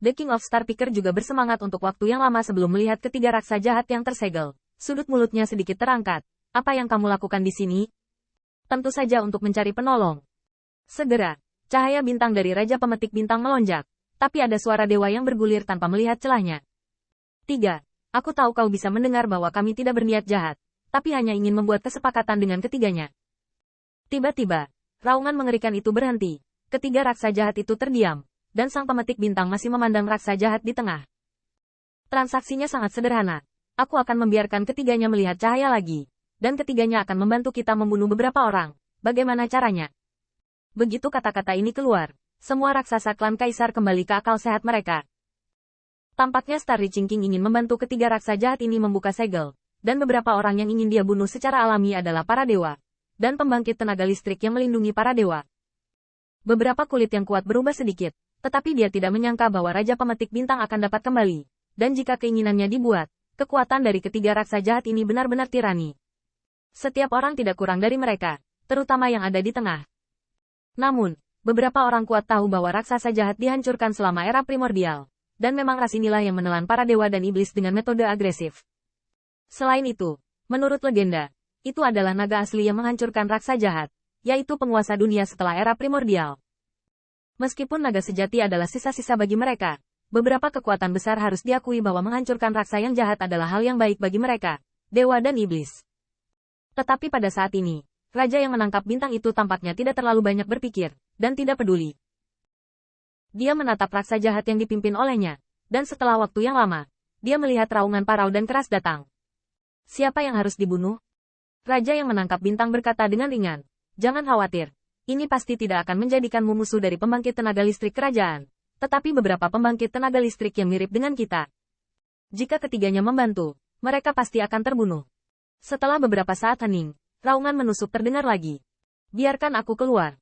The King of Star Picker juga bersemangat untuk waktu yang lama sebelum melihat ketiga raksa jahat yang tersegel. Sudut mulutnya sedikit terangkat. Apa yang kamu lakukan di sini? Tentu saja untuk mencari penolong. Segera, cahaya bintang dari Raja Pemetik Bintang melonjak. Tapi ada suara dewa yang bergulir tanpa melihat celahnya. 3. Aku tahu kau bisa mendengar bahwa kami tidak berniat jahat, tapi hanya ingin membuat kesepakatan dengan ketiganya. Tiba-tiba, raungan mengerikan itu berhenti. Ketiga raksa jahat itu terdiam, dan sang pemetik bintang masih memandang raksa jahat di tengah. Transaksinya sangat sederhana. Aku akan membiarkan ketiganya melihat cahaya lagi, dan ketiganya akan membantu kita membunuh beberapa orang. Bagaimana caranya? Begitu kata-kata ini keluar, semua raksasa klan kaisar kembali ke akal sehat mereka. Tampaknya Starry Chingking ingin membantu ketiga raksa jahat ini membuka segel, dan beberapa orang yang ingin dia bunuh secara alami adalah para dewa, dan pembangkit tenaga listrik yang melindungi para dewa. Beberapa kulit yang kuat berubah sedikit, tetapi dia tidak menyangka bahwa Raja Pemetik Bintang akan dapat kembali, dan jika keinginannya dibuat, kekuatan dari ketiga raksa jahat ini benar-benar tirani. Setiap orang tidak kurang dari mereka, terutama yang ada di tengah. Namun, beberapa orang kuat tahu bahwa raksasa jahat dihancurkan selama era primordial, dan memang ras inilah yang menelan para dewa dan iblis dengan metode agresif. Selain itu, menurut legenda, itu adalah naga asli yang menghancurkan raksa jahat, yaitu penguasa dunia setelah era primordial. Meskipun naga sejati adalah sisa-sisa bagi mereka, beberapa kekuatan besar harus diakui bahwa menghancurkan raksa yang jahat adalah hal yang baik bagi mereka, dewa dan iblis. Tetapi pada saat ini, raja yang menangkap bintang itu tampaknya tidak terlalu banyak berpikir, dan tidak peduli. Dia menatap raksa jahat yang dipimpin olehnya, dan setelah waktu yang lama, dia melihat raungan parau dan keras datang. Siapa yang harus dibunuh? Raja yang menangkap bintang berkata dengan ringan, jangan khawatir, ini pasti tidak akan menjadikanmu musuh dari pembangkit tenaga listrik kerajaan, tetapi beberapa pembangkit tenaga listrik yang mirip dengan kita. Jika ketiganya membantu, mereka pasti akan terbunuh. Setelah beberapa saat hening, raungan menusuk terdengar lagi. Biarkan aku keluar.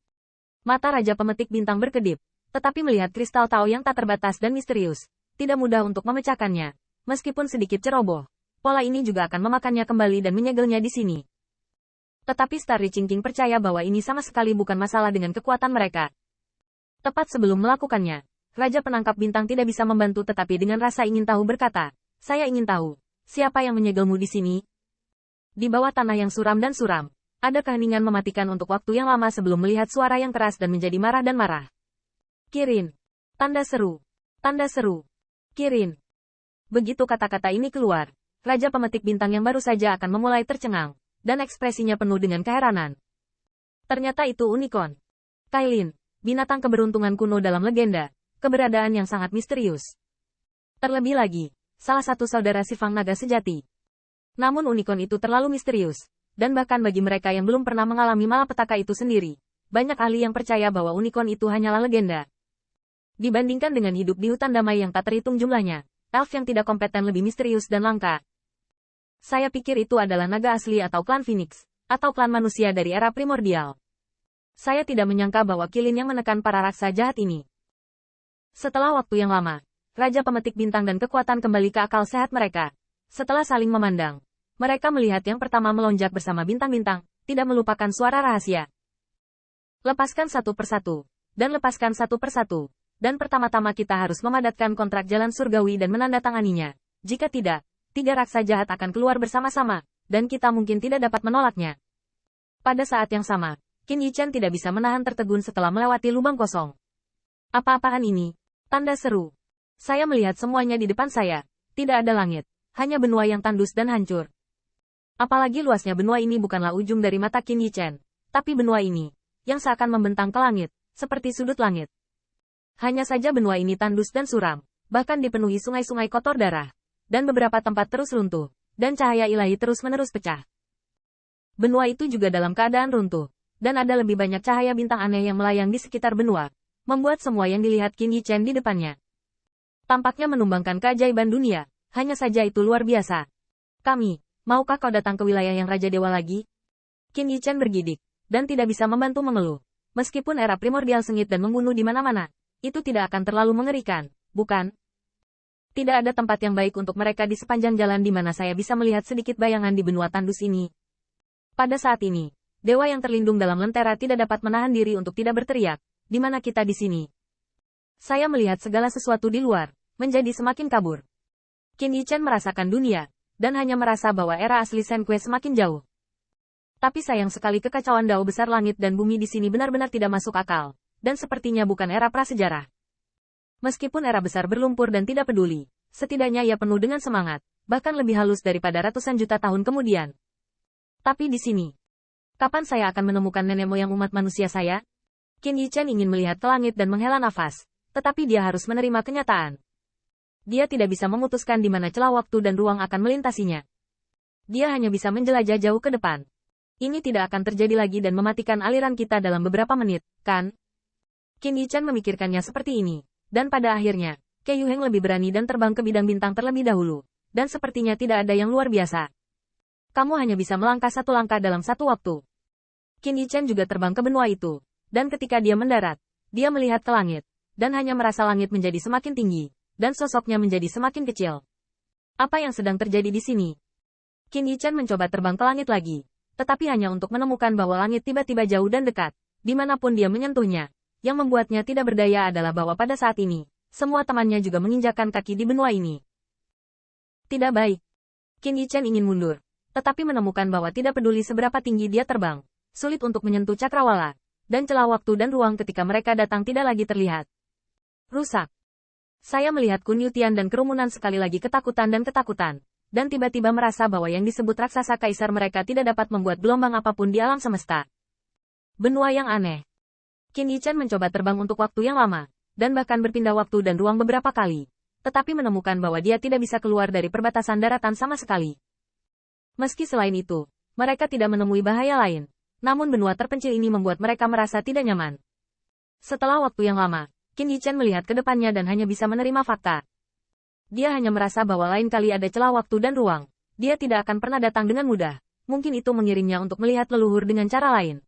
Mata Raja Pemetik Bintang berkedip. Tetapi melihat kristal Tao yang tak terbatas dan misterius, tidak mudah untuk memecahkannya. Meskipun sedikit ceroboh, pola ini juga akan memakannya kembali dan menyegelnya di sini. Tetapi Starry Chingking percaya bahwa ini sama sekali bukan masalah dengan kekuatan mereka. Tepat sebelum melakukannya, Raja Penangkap Bintang tidak bisa membantu tetapi dengan rasa ingin tahu berkata, saya ingin tahu, siapa yang menyegelmu di sini? Di bawah tanah yang suram dan suram, ada keheningan mematikan untuk waktu yang lama sebelum melihat suara yang keras dan menjadi marah dan marah. Kirin. Tanda seru. Tanda seru. Kirin. Begitu kata-kata ini keluar, Raja Pemetik Bintang yang baru saja akan memulai tercengang, dan ekspresinya penuh dengan keheranan. Ternyata itu unicorn. Kailin, binatang keberuntungan kuno dalam legenda, keberadaan yang sangat misterius. Terlebih lagi, salah satu saudara Sifang Naga sejati. Namun unicorn itu terlalu misterius, dan bahkan bagi mereka yang belum pernah mengalami malapetaka itu sendiri, banyak ahli yang percaya bahwa unicorn itu hanyalah legenda. Dibandingkan dengan hidup di hutan damai yang tak terhitung jumlahnya, elf yang tidak kompeten lebih misterius dan langka. Saya pikir itu adalah naga asli atau klan Phoenix, atau klan manusia dari era primordial. Saya tidak menyangka bahwa Kilin yang menekan para raksa jahat ini. Setelah waktu yang lama, Raja Pemetik Bintang dan kekuatan kembali ke akal sehat mereka. Setelah saling memandang, mereka melihat yang pertama melonjak bersama bintang-bintang, tidak melupakan suara rahasia. Lepaskan satu persatu, dan lepaskan satu persatu. Dan pertama-tama kita harus memadatkan kontrak jalan surgawi dan menandatanganinya. Jika tidak, tiga raksa jahat akan keluar bersama-sama, dan kita mungkin tidak dapat menolaknya. Pada saat yang sama, Qin Yichen tidak bisa menahan tertegun setelah melewati lubang kosong. Apa-apaan ini? Tanda seru. Saya melihat semuanya di depan saya. Tidak ada langit, hanya benua yang tandus dan hancur. Apalagi luasnya benua ini bukanlah ujung dari mata Qin Yichen, tapi benua ini, yang seakan membentang ke langit, seperti sudut langit. Hanya saja benua ini tandus dan suram, bahkan dipenuhi sungai-sungai kotor darah, dan beberapa tempat terus runtuh, dan cahaya ilahi terus-menerus pecah. Benua itu juga dalam keadaan runtuh, dan ada lebih banyak cahaya bintang aneh yang melayang di sekitar benua, membuat semua yang dilihat Qin Yichen di depannya tampaknya menumbangkan keajaiban dunia, hanya saja itu luar biasa. Kami, maukah kau datang ke wilayah yang Raja Dewa lagi? Qin Yichen bergidik, dan tidak bisa membantu mengeluh. Meskipun era primordial sengit dan membunuh di mana-mana, itu tidak akan terlalu mengerikan, bukan? Tidak ada tempat yang baik untuk mereka di sepanjang jalan di mana saya bisa melihat sedikit bayangan di benua tandus ini. Pada saat ini, dewa yang terlindung dalam lentera tidak dapat menahan diri untuk tidak berteriak, di mana kita di sini? Saya melihat segala sesuatu di luar, menjadi semakin kabur. Qin Yichen merasakan dunia, dan hanya merasa bahwa era asli Shen Kue semakin jauh. Tapi sayang sekali kekacauan dao besar langit dan bumi di sini benar-benar tidak masuk akal, dan sepertinya bukan era prasejarah. Meskipun era besar berlumpur dan tidak peduli, setidaknya ia penuh dengan semangat, bahkan lebih halus daripada ratusan juta tahun kemudian. Tapi di sini, kapan saya akan menemukan nenek moyang umat manusia saya? Qin Yichen ingin melihat ke langit dan menghela nafas, tetapi dia harus menerima kenyataan. Dia tidak bisa memutuskan di mana celah waktu dan ruang akan melintasinya. Dia hanya bisa menjelajah jauh ke depan. Ini tidak akan terjadi lagi dan mematikan aliran kita dalam beberapa menit, kan? Qin Yichen memikirkannya seperti ini. Dan pada akhirnya, Ke Yuheng lebih berani dan terbang ke bidang bintang terlebih dahulu. Dan sepertinya tidak ada yang luar biasa. Kamu hanya bisa melangkah satu langkah dalam satu waktu. Qin Yichen juga terbang ke benua itu. Dan ketika dia mendarat, dia melihat ke langit. Dan hanya merasa langit menjadi semakin tinggi. Dan sosoknya menjadi semakin kecil. Apa yang sedang terjadi di sini? Qin Yichen mencoba terbang ke langit lagi, tetapi hanya untuk menemukan bahwa langit tiba-tiba jauh dan dekat, dimanapun dia menyentuhnya. Yang membuatnya tidak berdaya adalah bahwa pada saat ini, semua temannya juga menginjakkan kaki di benua ini. Tidak baik. Qin Yichen ingin mundur, tetapi menemukan bahwa tidak peduli seberapa tinggi dia terbang, sulit untuk menyentuh cakrawala, dan celah waktu dan ruang ketika mereka datang tidak lagi terlihat. Rusak. Saya melihat Kun Yutian dan kerumunan sekali lagi ketakutan, dan tiba-tiba merasa bahwa yang disebut raksasa kaisar mereka tidak dapat membuat gelombang apapun di alam semesta. Benua yang aneh. Qin Yichen mencoba terbang untuk waktu yang lama, dan bahkan berpindah waktu dan ruang beberapa kali, tetapi menemukan bahwa dia tidak bisa keluar dari perbatasan daratan sama sekali. Meski selain itu, mereka tidak menemui bahaya lain, namun benua terpencil ini membuat mereka merasa tidak nyaman. Setelah waktu yang lama, Qin Yichen melihat ke depannya dan hanya bisa menerima fakta. Dia hanya merasa bahwa lain kali ada celah waktu dan ruang. Dia tidak akan pernah datang dengan mudah. Mungkin itu mengirimnya untuk melihat leluhur dengan cara lain.